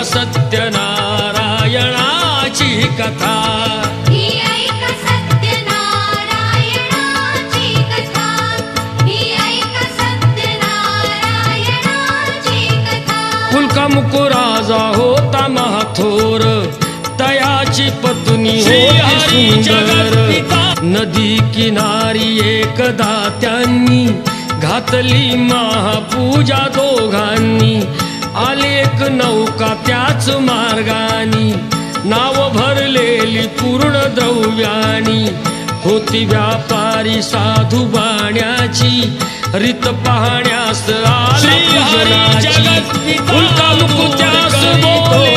सत्यनारायणाची कथा, ही ऐक सत्यनारायणाची कथा, ही ऐक सत्यनारायणाची कथा. पुलका मुकुराजा होता महाथोर, तयाची पत्नी होती सुंदर. नदी किनारी एकदा त्यांनी घातली महापूजा दोघांनी. आले एक नौका त्याच मार्गानी, नाव भरलेली पूर्ण द्रव्यानी. होती व्यापारी साधू बाण्याची, रीत पाहण्यास आला पूजनाची. उलटा मुकू त्यास बोले